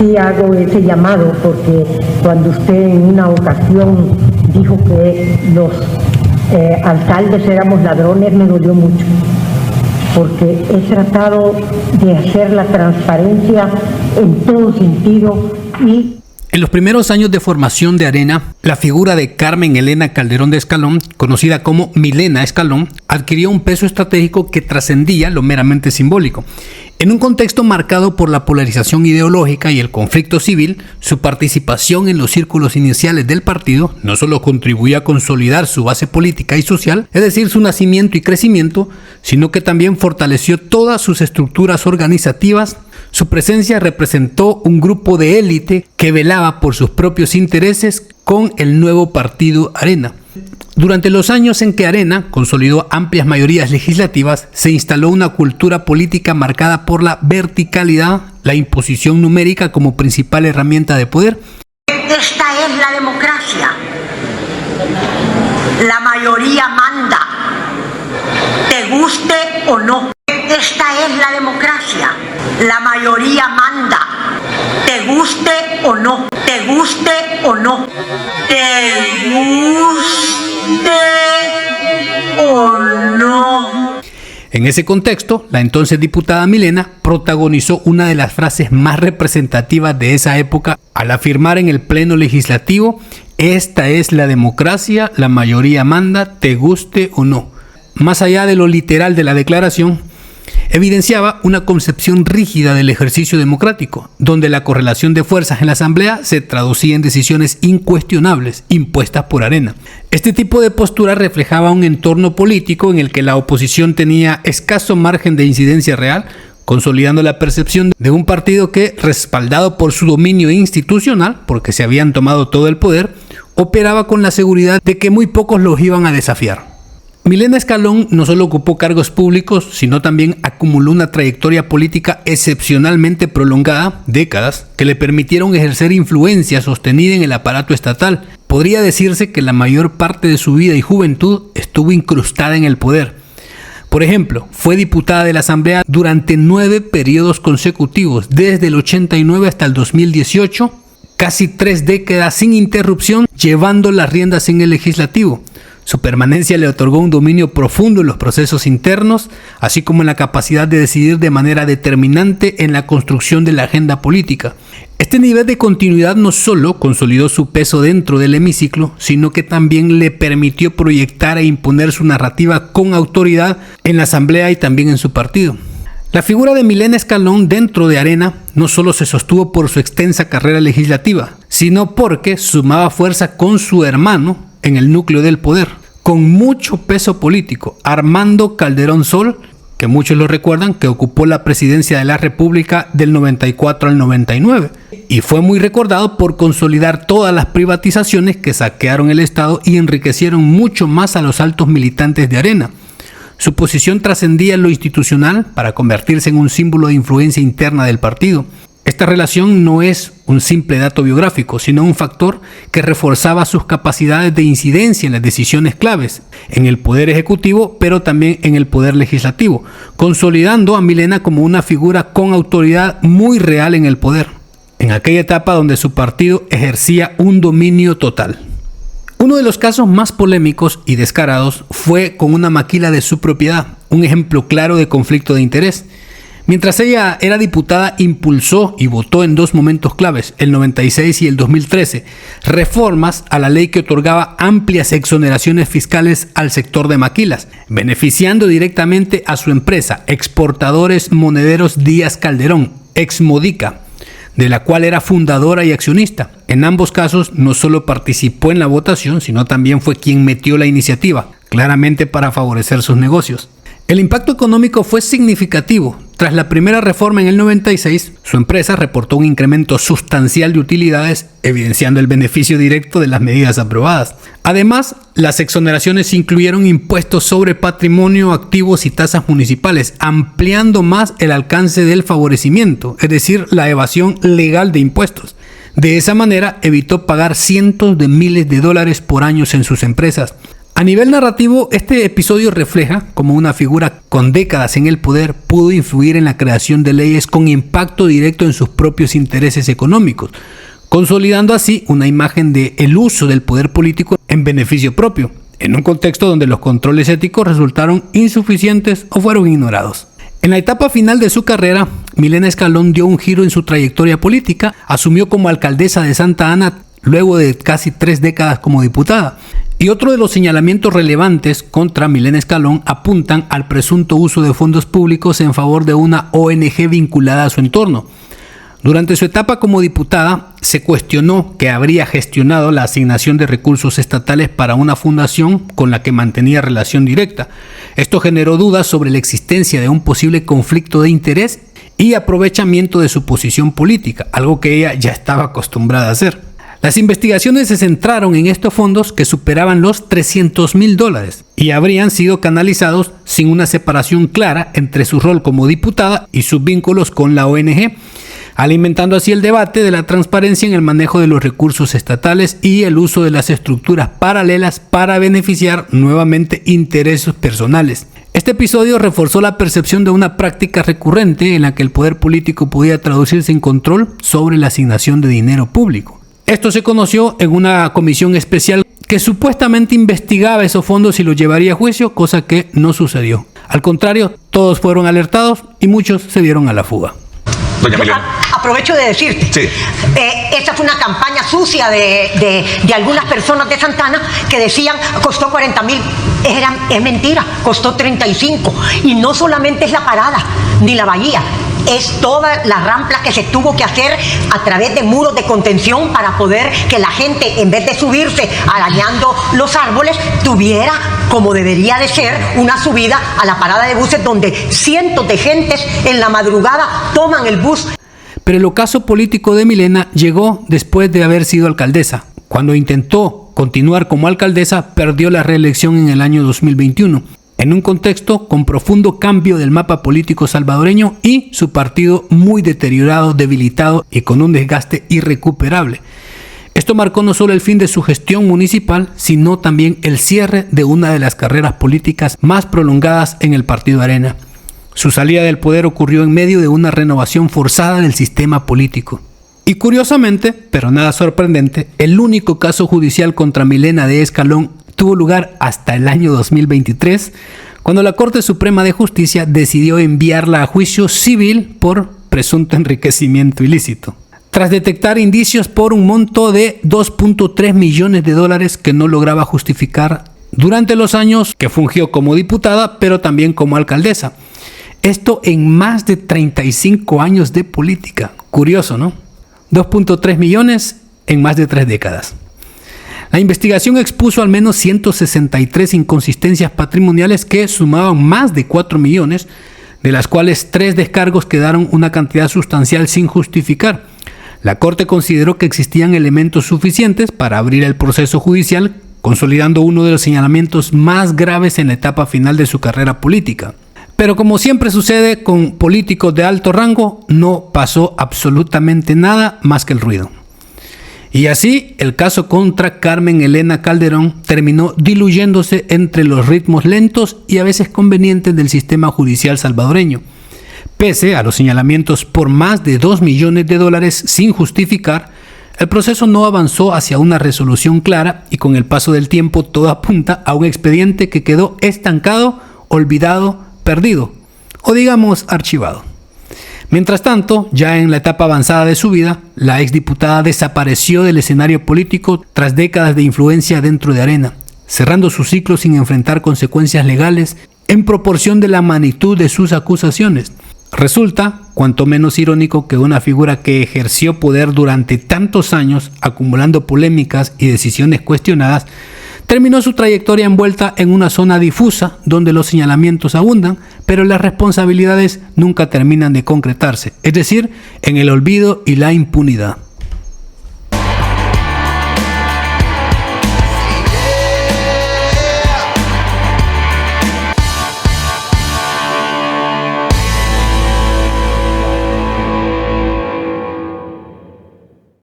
sí hago ese llamado porque cuando usted en una ocasión dijo que los alcaldes éramos ladrones, me dolió mucho, porque he tratado de hacer la transparencia en todo sentido y... En los primeros años de formación de Arena, la figura de Carmen Elena Calderón de Escalón, conocida como Milena Escalón, adquirió un peso estratégico que trascendía lo meramente simbólico. En un contexto marcado por la polarización ideológica y el conflicto civil, su participación en los círculos iniciales del partido no solo contribuyó a consolidar su base política y social, es decir, su nacimiento y crecimiento, sino que también fortaleció todas sus estructuras organizativas. Su presencia representó un grupo de élite que velaba por sus propios intereses con el nuevo partido Arena. Durante los años en que Arena consolidó amplias mayorías legislativas, se instaló una cultura política marcada por la verticalidad, la imposición numérica como principal herramienta de poder. Esta es la democracia. La mayoría manda, te guste o no. Esta es la democracia. La mayoría manda, te guste o no, te guste o no, te guste o no. En ese contexto, la entonces diputada Milena protagonizó una de las frases más representativas de esa época al afirmar en el Pleno Legislativo: esta es la democracia, la mayoría manda, te guste o no. Más allá de lo literal de la declaración, evidenciaba una concepción rígida del ejercicio democrático, donde la correlación de fuerzas en la Asamblea se traducía en decisiones incuestionables impuestas por Arena. Este tipo de postura reflejaba un entorno político en el que la oposición tenía escaso margen de incidencia real, consolidando la percepción de un partido que, respaldado por su dominio institucional, porque se habían tomado todo el poder, operaba con la seguridad de que muy pocos los iban a desafiar. Milena Escalón no solo ocupó cargos públicos, sino también acumuló una trayectoria política excepcionalmente prolongada, décadas, que le permitieron ejercer influencia sostenida en el aparato estatal. Podría decirse que la mayor parte de su vida y juventud estuvo incrustada en el poder. Por ejemplo, fue diputada de la Asamblea durante 9 periodos consecutivos, desde el 89 hasta el 2018, casi 3 décadas sin interrupción, llevando las riendas en el legislativo. Su permanencia le otorgó un dominio profundo en los procesos internos, así como en la capacidad de decidir de manera determinante en la construcción de la agenda política. Este nivel de continuidad no solo consolidó su peso dentro del hemiciclo, sino que también le permitió proyectar e imponer su narrativa con autoridad en la Asamblea y también en su partido. La figura de Milena Escalón dentro de Arena no solo se sostuvo por su extensa carrera legislativa, sino porque sumaba fuerza con su hermano en el núcleo del poder, con mucho peso político, Armando Calderón Sol, que muchos lo recuerdan, que ocupó la presidencia de la República del 94 al 99, y fue muy recordado por consolidar todas las privatizaciones que saquearon el Estado y enriquecieron mucho más a los altos militantes de Arena. Su posición trascendía lo institucional para convertirse en un símbolo de influencia interna del partido. Esta relación no es un simple dato biográfico, sino un factor que reforzaba sus capacidades de incidencia en las decisiones claves, en el poder ejecutivo, pero también en el poder legislativo, consolidando a Milena como una figura con autoridad muy real en el poder, en aquella etapa donde su partido ejercía un dominio total. Uno de los casos más polémicos y descarados fue con una maquila de su propiedad, un ejemplo claro de conflicto de interés. Mientras ella era diputada, impulsó y votó en 2 momentos claves, el 96 y el 2013, reformas a la ley que otorgaba amplias exoneraciones fiscales al sector de maquilas, beneficiando directamente a su empresa, Exportadores Monederos Díaz Calderón, Exmodica, de la cual era fundadora y accionista. En ambos casos no solo participó en la votación, sino también fue quien metió la iniciativa, claramente para favorecer sus negocios. El impacto económico fue significativo. Tras la primera reforma en el 96, su empresa reportó un incremento sustancial de utilidades, evidenciando el beneficio directo de las medidas aprobadas. Además, las exoneraciones incluyeron impuestos sobre patrimonio, activos y tasas municipales, ampliando más el alcance del favorecimiento, es decir, la evasión legal de impuestos. De esa manera, evitó pagar cientos de miles de dólares por año en sus empresas. A nivel narrativo, este episodio refleja cómo una figura con décadas en el poder pudo influir en la creación de leyes con impacto directo en sus propios intereses económicos, consolidando así una imagen de el uso del poder político en beneficio propio, en un contexto donde los controles éticos resultaron insuficientes o fueron ignorados. En la etapa final de su carrera, Milena Escalón dio un giro en su trayectoria política, asumió como alcaldesa de Santa Ana luego de casi 3 décadas como diputada. Y otro de los señalamientos relevantes contra Milena Escalón apuntan al presunto uso de fondos públicos en favor de una ONG vinculada a su entorno. Durante su etapa como diputada, se cuestionó que habría gestionado la asignación de recursos estatales para una fundación con la que mantenía relación directa. Esto generó dudas sobre la existencia de un posible conflicto de interés y aprovechamiento de su posición política, algo que ella ya estaba acostumbrada a hacer. Las investigaciones se centraron en estos fondos que superaban los $300,000 y habrían sido canalizados sin una separación clara entre su rol como diputada y sus vínculos con la ONG, alimentando así el debate de la transparencia en el manejo de los recursos estatales y el uso de las estructuras paralelas para beneficiar nuevamente intereses personales. Este episodio reforzó la percepción de una práctica recurrente en la que el poder político podía traducirse en control sobre la asignación de dinero público. Esto se conoció en una comisión especial que supuestamente investigaba esos fondos y los llevaría a juicio, cosa que no sucedió. Al contrario, todos fueron alertados y muchos se dieron a la fuga. Doña Milena. Aprovecho de decirte, Sí. Esta fue una campaña sucia de algunas personas de Santana que decían costó 40,000. Es mentira, costó 35. Y no solamente es la parada ni la bahía, es toda la rampla que se tuvo que hacer a través de muros de contención para poder que la gente, en vez de subirse arañando los árboles, tuviera, como debería de ser, una subida a la parada de buses donde cientos de gentes en la madrugada toman el bus. Pero el ocaso político de Milena llegó después de haber sido alcaldesa. Cuando intentó continuar como alcaldesa, perdió la reelección en el año 2021, en un contexto con profundo cambio del mapa político salvadoreño y su partido muy deteriorado, debilitado y con un desgaste irrecuperable. Esto marcó no solo el fin de su gestión municipal, sino también el cierre de una de las carreras políticas más prolongadas en el Partido Arena. Su salida del poder ocurrió en medio de una renovación forzada del sistema político. Y curiosamente, pero nada sorprendente, el único caso judicial contra Milena de Escalón tuvo lugar hasta el año 2023, cuando la Corte Suprema de Justicia decidió enviarla a juicio civil por presunto enriquecimiento ilícito, tras detectar indicios por un monto de $2.3 millones que no lograba justificar durante los años que fungió como diputada, pero también como alcaldesa. Esto en más de 35 años de política. Curioso, ¿no? 2.3 millones en más de 3 décadas. La investigación expuso al menos 163 inconsistencias patrimoniales que sumaban más de 4 millones, de las cuales 3 descargos quedaron una cantidad sustancial sin justificar. La Corte consideró que existían elementos suficientes para abrir el proceso judicial, consolidando uno de los señalamientos más graves en la etapa final de su carrera política. Pero como siempre sucede con políticos de alto rango, no pasó absolutamente nada más que el ruido. Y así, el caso contra Carmen Elena Calderón terminó diluyéndose entre los ritmos lentos y a veces convenientes del sistema judicial salvadoreño. Pese a los señalamientos por más de $2 millones sin justificar, el proceso no avanzó hacia una resolución clara y con el paso del tiempo todo apunta a un expediente que quedó estancado, olvidado, perdido o digamos archivado. Mientras tanto, ya en la etapa avanzada de su vida, la exdiputada desapareció del escenario político tras décadas de influencia dentro de Arena, cerrando su ciclo sin enfrentar consecuencias legales en proporción de la magnitud de sus acusaciones. Resulta cuanto menos irónico que una figura que ejerció poder durante tantos años, acumulando polémicas y decisiones cuestionadas, terminó su trayectoria envuelta en una zona difusa donde los señalamientos abundan, pero las responsabilidades nunca terminan de concretarse, es decir, en el olvido y la impunidad.